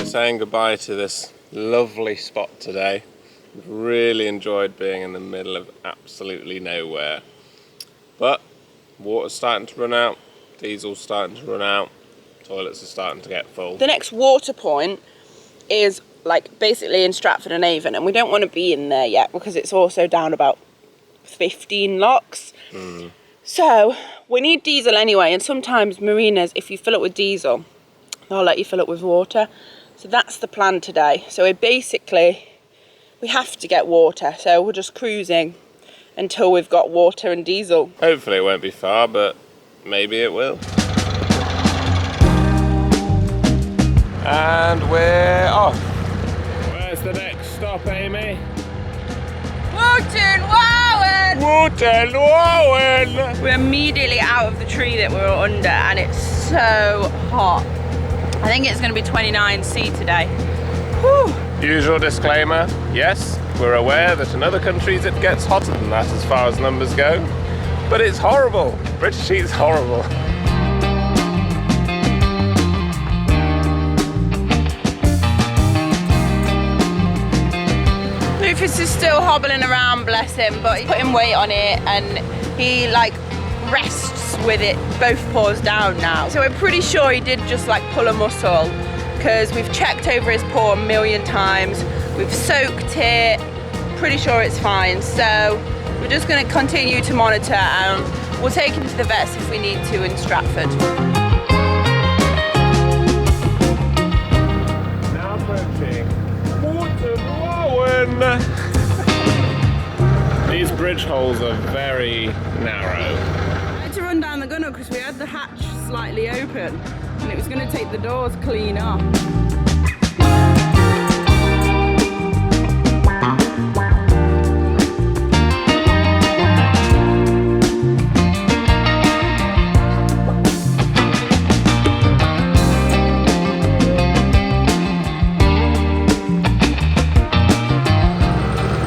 saying goodbye to this lovely spot today. We've really enjoyed being in the middle of absolutely nowhere. But water's starting to run out, diesel's starting to run out, toilets are starting to get full. The next water point is like basically in Stratford-on-Avon, and we don't want to be in there yet because it's also down about 15 locks. So we need diesel anyway, and sometimes marinas, if you fill it with diesel, they'll let you fill it with water. So that's the plan today. So we have to get water, so we're just cruising until we've got water and diesel. Hopefully it won't be far, but maybe it will. And we're off. Where's the next stop, Amy? Wootton Wawen! Wootton Wawen! We're immediately out of the tree that we were under, and it's so hot. I think it's going to be 29°C today. Whew. Usual disclaimer, yes, we're aware that in other countries it gets hotter than that as far as numbers go, but it's horrible. British heat's horrible. Rufus is still hobbling around, bless him, but he's putting weight on it and he like rests with it both paws down now. So we're pretty sure he did just like pull a muscle, because we've checked over his paw a million times, we've soaked it, pretty sure it's fine. So we're just going to continue to monitor and we'll take him to the vets if we need to in Stratford. Now approaching Wootton Wawen. These bridge holes are very narrow. I had to run down the gunwale because we had the hatch slightly open and it was going to take the doors clean off.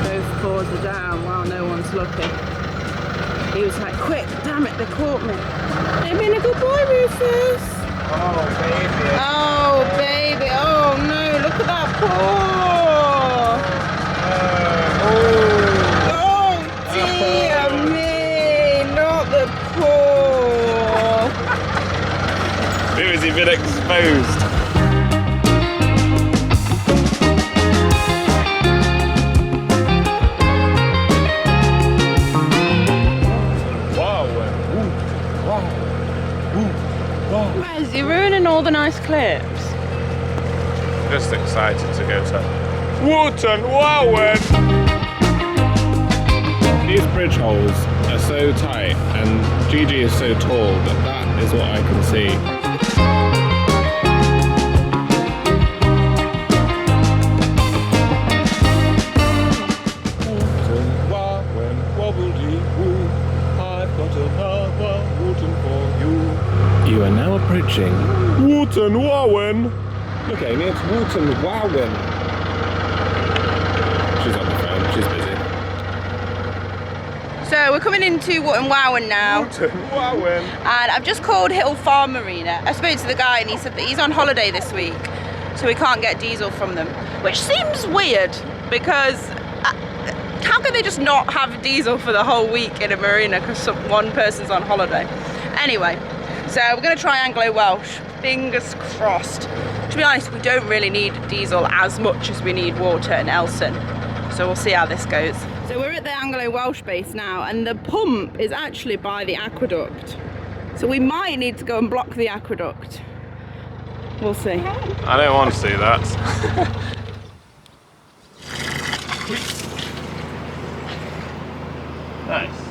Both paws are down while no one's looking. He was like, quick, damn it, they caught me. They've been a good boy, Rufus. Oh, baby. Oh, baby. Oh, no. Look at that paw. Oh, dear me. Not the paw. Who has he been exposed? Why is he ruining all the nice clips? Just excited to go to Wootton Wawen. These bridge holes are so tight and Gigi is so tall that that is what I can see. Wootton Wawen, wobble-dee-woo, I've got another Wootton for you. You are now approaching Wootton Wawen. Look, Amy, it's Wootton Wawen. She's on the phone, she's busy. So we're coming into Wootton Wawen now. Wootton Wawen. And I've just called Hill Farm Marina. I spoke to the guy and he said that he's on holiday this week, so we can't get diesel from them. Which seems weird, because how could they just not have diesel for the whole week in a marina because one person's on holiday? Anyway, so we're going to try Anglo Welsh, fingers crossed. To be honest, we don't really need diesel as much as we need water in Elson. So we'll see how this goes. So we're at the Anglo Welsh base now, and the pump is actually by the aqueduct. So we might need to go and block the aqueduct. We'll see. I don't want to see that.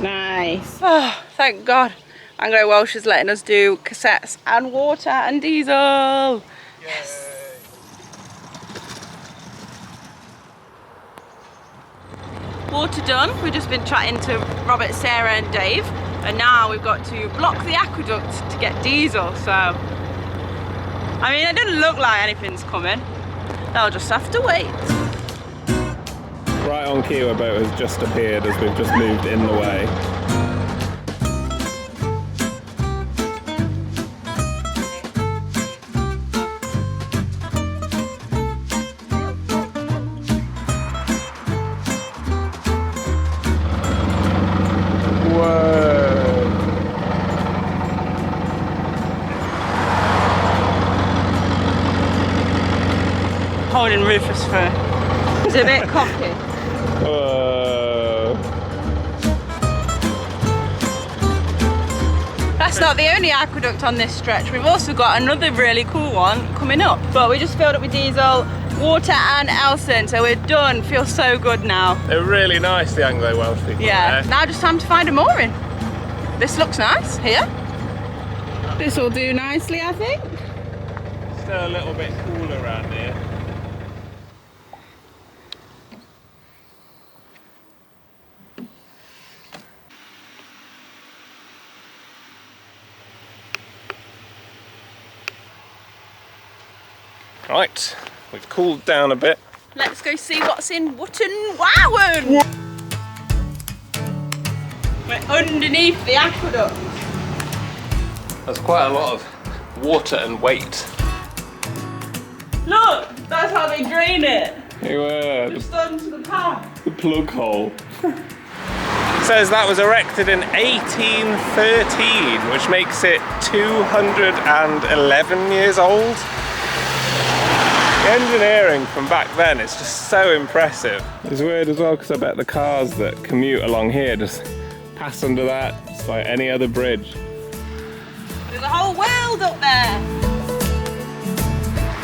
Nice. Oh, thank God. Anglo Welsh is letting us do cassettes and water and diesel. Yes. Water done. We've just been chatting to Robert, Sarah and Dave, and now we've got to block the aqueduct to get diesel. So, I mean, it doesn't look like anything's coming. They'll just have to wait. Right on cue, a boat has just appeared as we've just moved in the way. He's a bit cocky. That's not the only aqueduct on this stretch. We've also got another really cool one coming up. But we just filled up with diesel, water and Elson, so we're done. Feels so good now. They're really nice, the Anglo-Welsh people. Yeah, there. now just time to find a mooring. This looks nice here. This will do nicely, I think. Still a little bit cooler around here. Right, we've cooled down a bit. Let's go see what's in Wootton Wawen. We're underneath the aqueduct. There's quite a lot of water and weight. Look, that's how they drain it. Just onto the path. the plug hole. It says that was erected in 1813, which makes it 211 years old. The engineering from back then is just so impressive. It's weird as well because I bet the cars that commute along here just pass under that. It's like any other bridge. There's a whole world up there.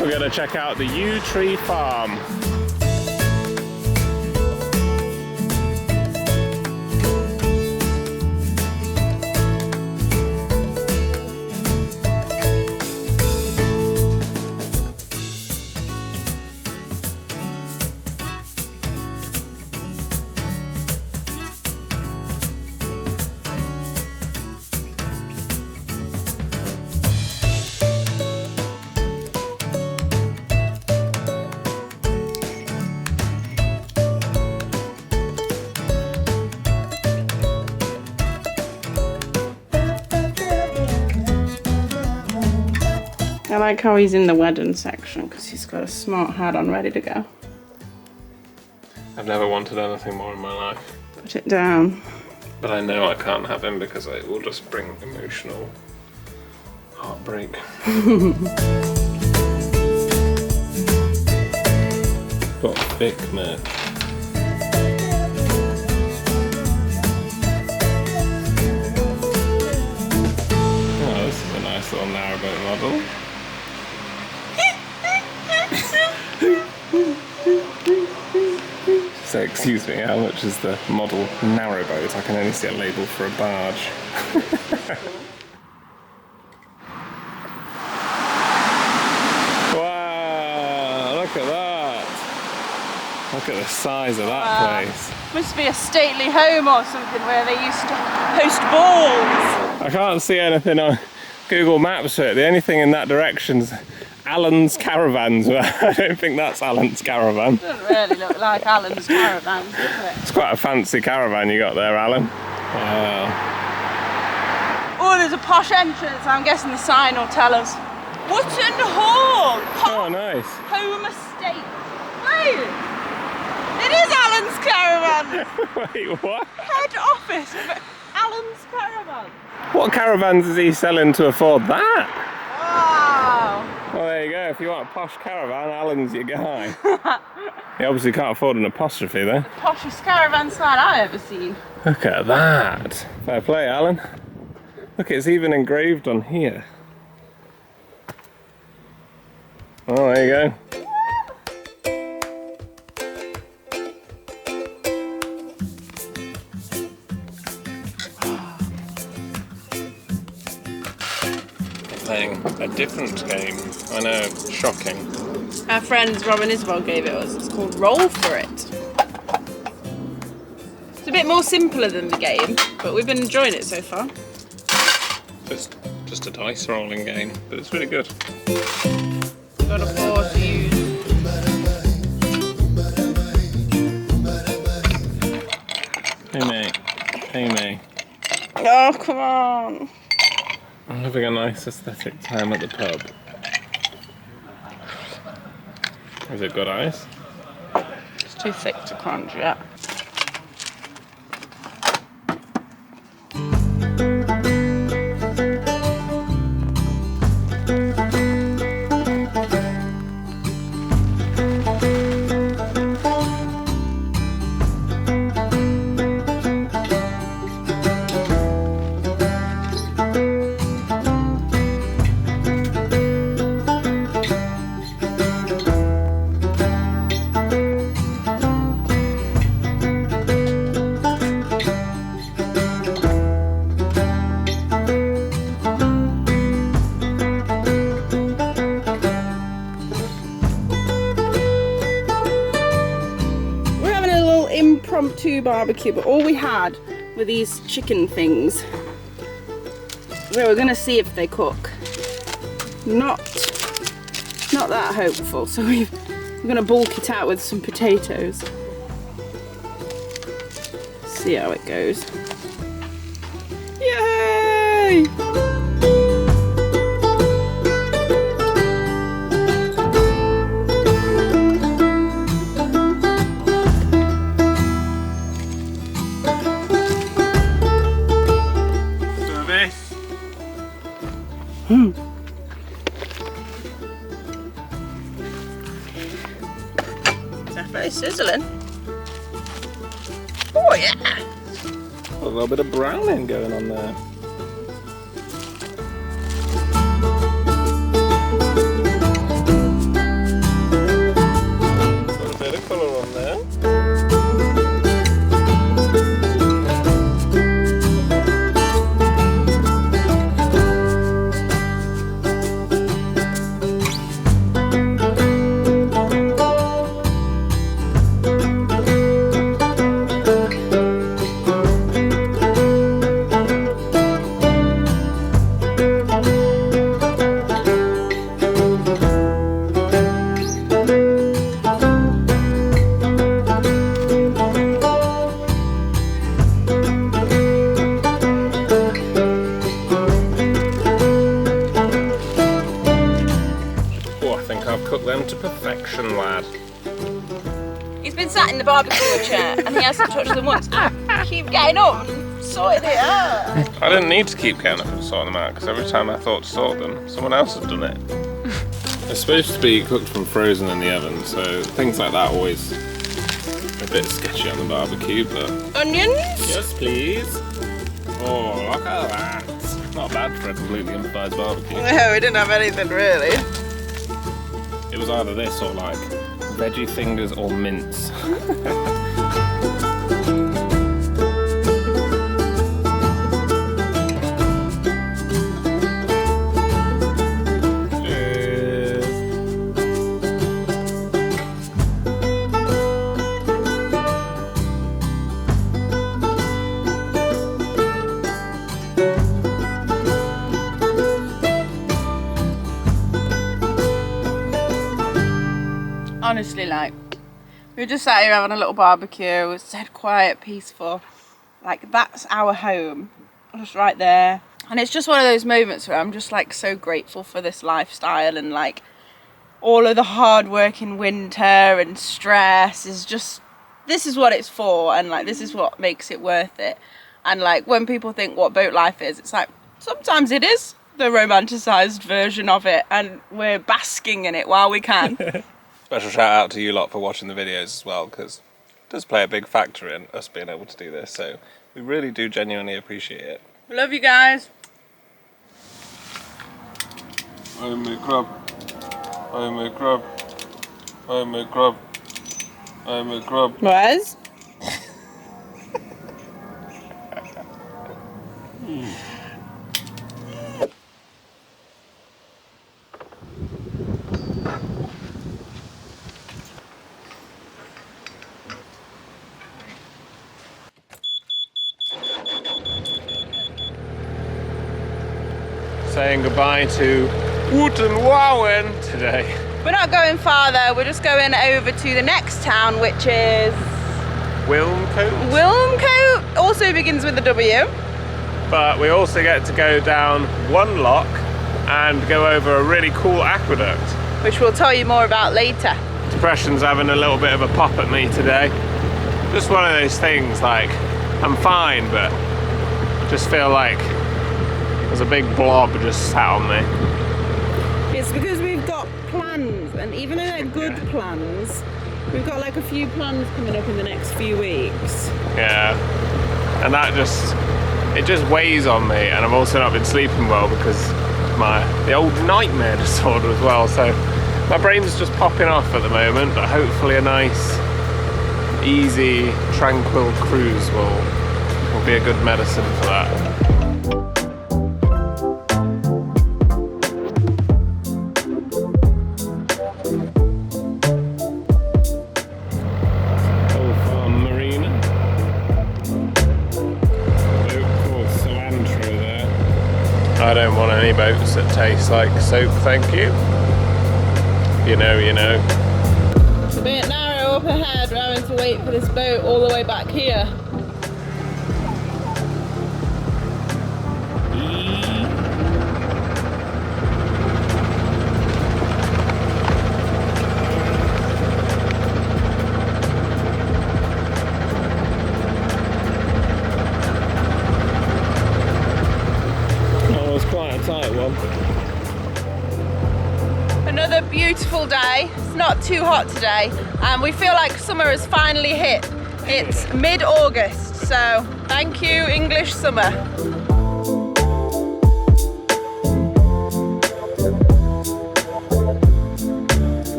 We're going to check out the Yew Tree Farm. I like how he's in the wedding section because he's got a smart hat on ready to go. I've never wanted anything more in my life. Put it down. But I know I can't have him because it will just bring emotional heartbreak. Got thick man. Oh, this is a nice little narrowboat model. So excuse me, how much is the model narrowboat? I can only see a label for a barge. Wow, look at that. Look at the size of that place. Must be a stately home or something where they used to host balls. I can't see anything on Google Maps for it. The only thing in that direction's Alan's Caravans. I don't think that's Alan's Caravan. Doesn't really look like Alan's caravan, does it? It's quite a fancy caravan you got there, Alan. Wow. Oh, there's a posh entrance. I'm guessing the sign will tell us. Wootton Hall! Oh, nice. Home estate. Wait! It is Alan's caravan! Wait, what? Head office of Alan's caravan. What caravans is he selling to afford that? Wow! Well, there you go. If you want a posh caravan, Alan's your guy. He obviously can't afford an apostrophe, though. Poshest caravan sign I've ever seen. Look at that. Fair play, Alan. Look, it's even engraved on here. Oh, there you go. Playing a different game. I know, shocking. Our friends Rob and Isabel gave it us. It's called Roll For It. It's a bit more simpler than the game, but we've been enjoying it so far. Just a dice rolling game, but it's really good. We've got a 4 to use. Hey mate. Hey mate. Oh, come on. I'm having a nice aesthetic time at the pub. Is it good ice? It's too thick to crunch yet. 2 barbecue, but all we had were these chicken things. So we're gonna see if they cook. Not that hopeful, so we're gonna bulk it out with some potatoes. See how it goes. Yay! Service. Definitely sizzling. Oh yeah! A little bit of browning going on there. Got a bit of colour on there. Cook them to perfection, lad. He's been sat in the barbecue chair and he hasn't touched them once. Keep getting up and sorting it out. I didn't need to keep getting up and sorting them out because every time I thought to sort them, someone else had done it. It's supposed to be cooked from frozen in the oven, so things like that always a bit sketchy on the barbecue, but... Onions? Yes, please. Oh, look at that. Not bad for a completely improvised barbecue. No, we didn't have anything really. It was either this or like veggie fingers or mince. Honestly, like, we were just sat here having a little barbecue. It was dead quiet, peaceful. Like, that's our home, just right there. And it's just one of those moments where I'm just like so grateful for this lifestyle, and like all of the hard work in winter and stress is just, this is what it's for, and like this is what makes it worth it. And like when people think what boat life is, it's like sometimes it is the romanticized version of it, and we're basking in it while we can. Special shout out to you lot for watching the videos as well, because it does play a big factor in us being able to do this, so we really do genuinely appreciate it. We love you guys. I'm a grub. I'm a grub. I'm a grub. I'm a grub. Wes? Saying goodbye to Wootton Wawen today. We're not going farther, we're just going over to the next town, which is Wilmcote. Wilmcote. Also begins with a W. But we also get to go down one lock and go over a really cool aqueduct, Which we'll tell you more about later. Depression's having a little bit of a pop at me today. Just one of those things, like, I'm fine, but just feel like there's a big blob just sat on me. It's because we've got plans, and even though they're good plans, we've got like a few plans coming up in the next few weeks. Yeah, and that just, it just weighs on me, and I've also not been sleeping well because the old nightmare disorder as well, so my brain's just popping off at the moment, but hopefully a nice, easy, tranquil cruise will be a good medicine for that. Old Farm Marina. I don't want any boats that taste like soap, thank you. You know, you know. It's a bit narrow up ahead, we're having to wait for this boat all the way back here. That was quite a tight one. Another beautiful day. It's not too hot today, and we feel like summer has finally hit. It's mid-August, so thank you, English summer.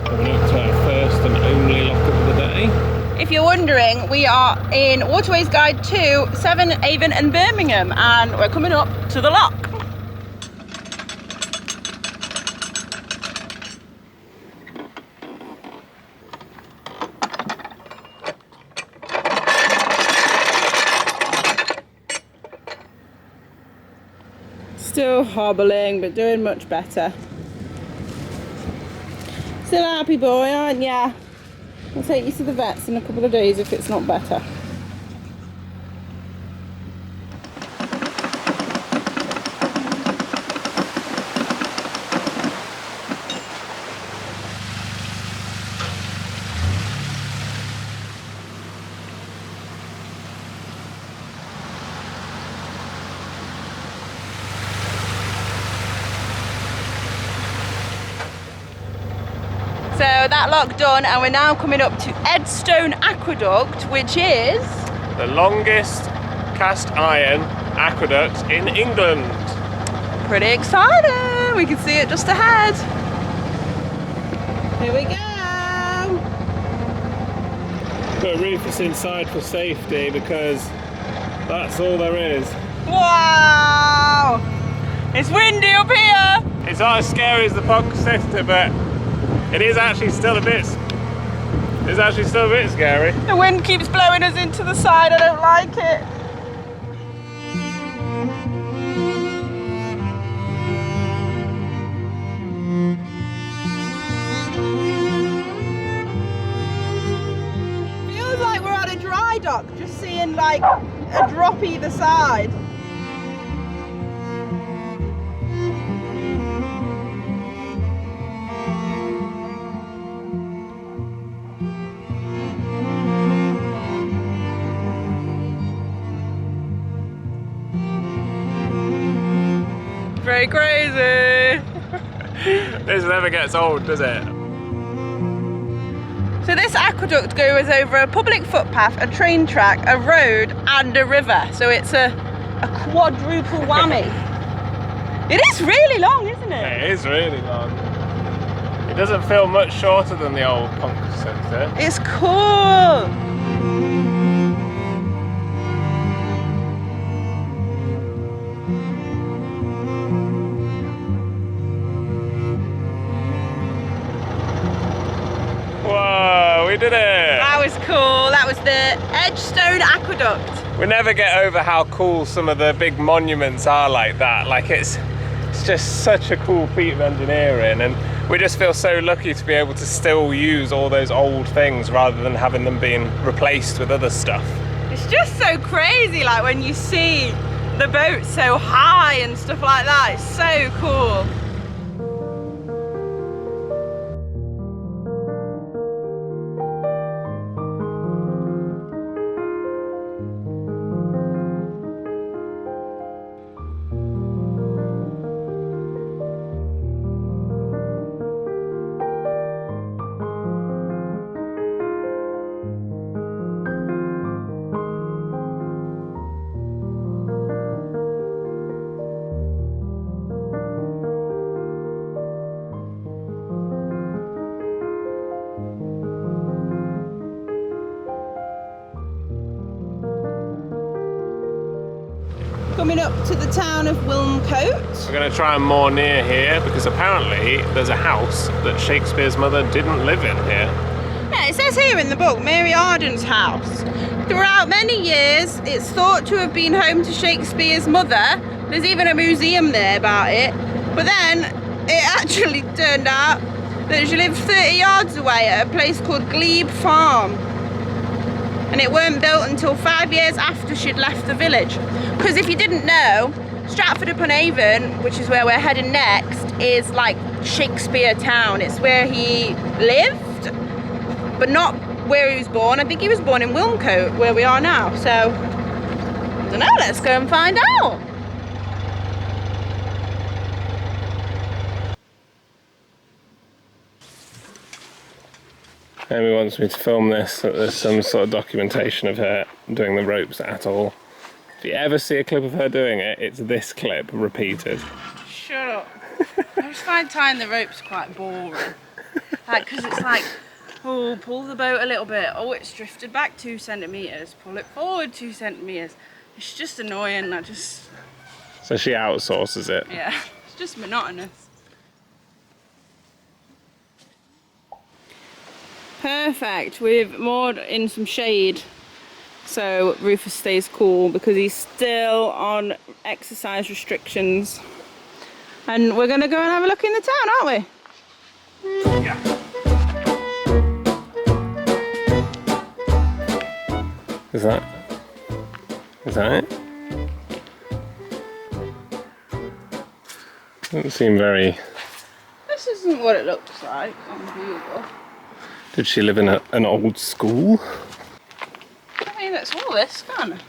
Coming up to our first and only lock of the day. If you're wondering, we are in Waterways Guide to Severn, Avon and Birmingham, and we're coming up to the lock. Still hobbling, but doing much better. Still a happy boy, aren't ya? I'll take you to the vets in a couple of days if it's not better. So that lock done, and we're now coming up to Edstone Aqueduct, which is The longest cast iron aqueduct in England. pretty exciting. We can see it just ahead. Here we go. Put Rufus inside for safety because that's all there is. Wow! It's windy up here. It's not as scary as the Pog Sifter, but it is actually still a bit. It's actually still a bit scary. The wind keeps blowing us into the side. I don't like it. Feels like we're on a dry dock, just seeing like a drop either side. Very crazy. This never gets old, does it? So this aqueduct goes over a public footpath, a train track, a road and a river. So it's a quadruple whammy. It is really long, isn't it? It is really long. It doesn't feel much shorter than the old Pog Sifter. It's cool. Whoa, we did it! That was cool. That was the Edstone Aqueduct. We never get over how cool some of the big monuments are like that. Like it's just such a cool feat of engineering, and we just feel so lucky to be able to still use all those old things rather than having them being replaced with other stuff. It's just so crazy, like when you see the boat so high and stuff like that. It's so cool. Coming up to the town of Wilmcote. We're going to try and moor near here because apparently there's a house that Shakespeare's mother didn't live in here. Yeah, it says here in the book, Mary Arden's house. Throughout many years, it's thought to have been home to Shakespeare's mother. There's even a museum there about it. But then, it actually turned out that she lived 30 yards away at a place called Glebe Farm. And it weren't built until 5 years after she'd left the village. Because if you didn't know, Stratford-upon-Avon, which is where we're heading next, is like Shakespeare town. It's where he lived, but not where he was born. I think he was born in Wilmcote, where we are now. So, I don't know, let's go and find out. Amy wants me to film this, that there's some sort of documentation of her doing the ropes at all. If you ever see a clip of her doing it, it's this clip repeated. Shut up. I just find tying the ropes quite boring. Like, because it's like, oh, pull the boat a little bit. Oh, it's drifted back 2 centimetres. Pull it forward 2 centimetres. It's just annoying. So she outsources it. Yeah, it's just monotonous. Perfect. We've moored in some shade so Rufus stays cool because he's still on exercise restrictions. And we're going to go and have a look in the town, aren't we? Yeah. Is that it? Doesn't seem very... This isn't what it looks like on Google. Did she live in an old school? I mean, that's all this, can't it?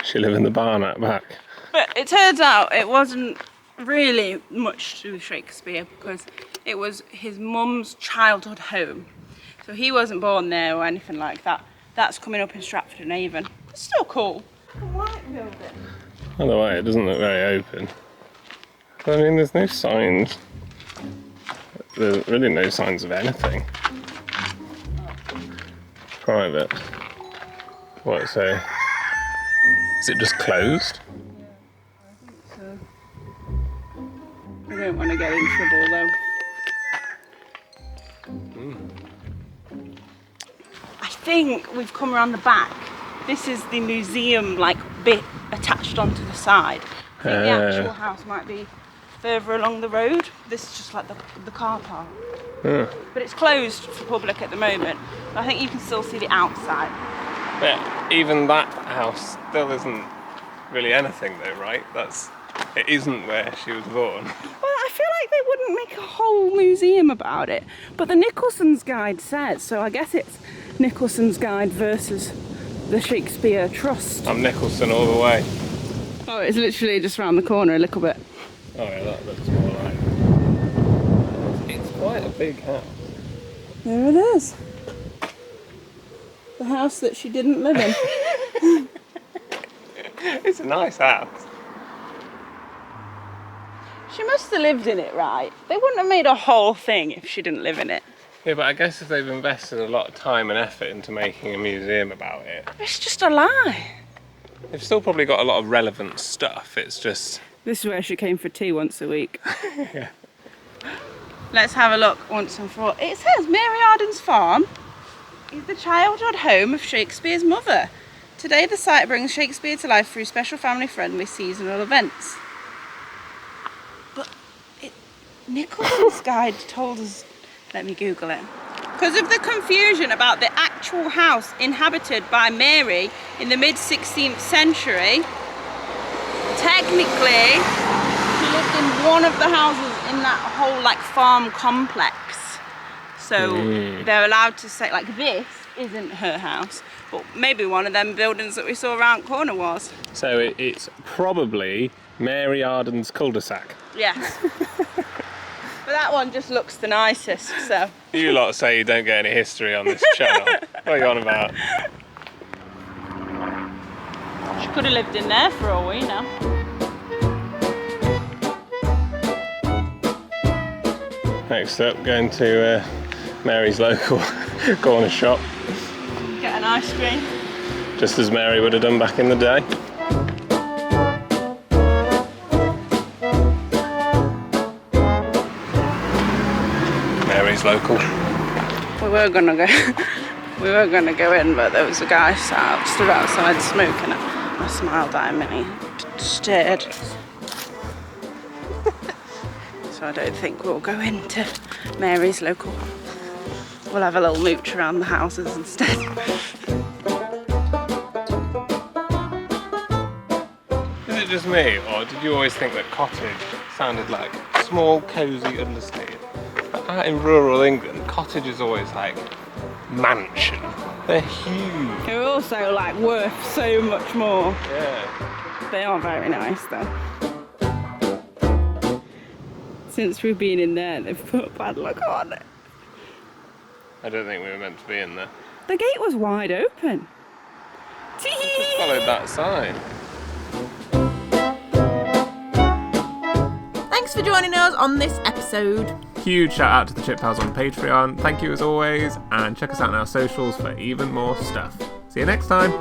She live in the barn at back. But it turns out it wasn't really much to do with Shakespeare because it was his mum's childhood home. So he wasn't born there or anything like that. That's coming up in Stratford-on-Avon. It's still cool. A white building. By the way, it doesn't look very open. I mean, there's no signs. There's really no signs of anything. Private. What, so? Is it just closed? I think so. I don't want to get in trouble though. I think we've come around the back. This is the museum like bit attached onto the side. I think the actual house might be further along the road. This is just like the car park. But it's closed for public at the moment. But I think you can still see the outside. Yeah, even that house still isn't really anything though, right? It isn't where she was born. Well, I feel like they wouldn't make a whole museum about it. But the Nicholson's Guide says, so I guess it's Nicholson's Guide versus the Shakespeare Trust. I'm Nicholson all the way. Oh, it's literally just around the corner a little bit. Oh yeah, that looks more like... It's quite a big house. There it is. The house that she didn't live in. It's a nice house. She must have lived in it, right? They wouldn't have made a whole thing if she didn't live in it. Yeah, but I guess if they've invested a lot of time and effort into making a museum about it, It's just a lie. they've still probably got a lot of relevant stuff. It's just... This is where she came for tea once a week. Yeah. Let's have a look once and for all. It says Mary Arden's farm is the childhood home of Shakespeare's mother. Today the site brings Shakespeare to life through special family-friendly seasonal events. But Nicholson's Guide told us... Let me Google it. Because of the confusion about the actual house inhabited by Mary in the mid-16th century, technically she lived in one of the houses in that whole like farm complex. So they're allowed to say like this isn't her house, but maybe one of them buildings that we saw around the corner was. So it's probably Mary Arden's cul-de-sac. Yes. But that one just looks the nicest, so. You lot say you don't get any history on this channel. What are you on about? She could have lived in there for all we know. Next up, going to Mary's local corner shop. Get an ice cream. Just as Mary would have done back in the day. Mary's local We were gonna go in, but there was a guy stood outside smoking it. I smiled at him and he stared. So I don't think we'll go into Mary's local hub. We'll have a little mooch around the houses instead. Is it just me, or did you always think that cottage sounded like small, cosy, understated? Out in rural England, cottage is always like mansion. They're huge. They're also like worth so much more. Yeah. They are very nice though. Since we've been in there, they've put a padlock on it. I don't think we were meant to be in there. The gate was wide open. Just followed that sign. Thanks for joining us on this episode. Huge shout out to the Chip Pals on Patreon. Thank you as always, and check us out on our socials for even more stuff. See you next time.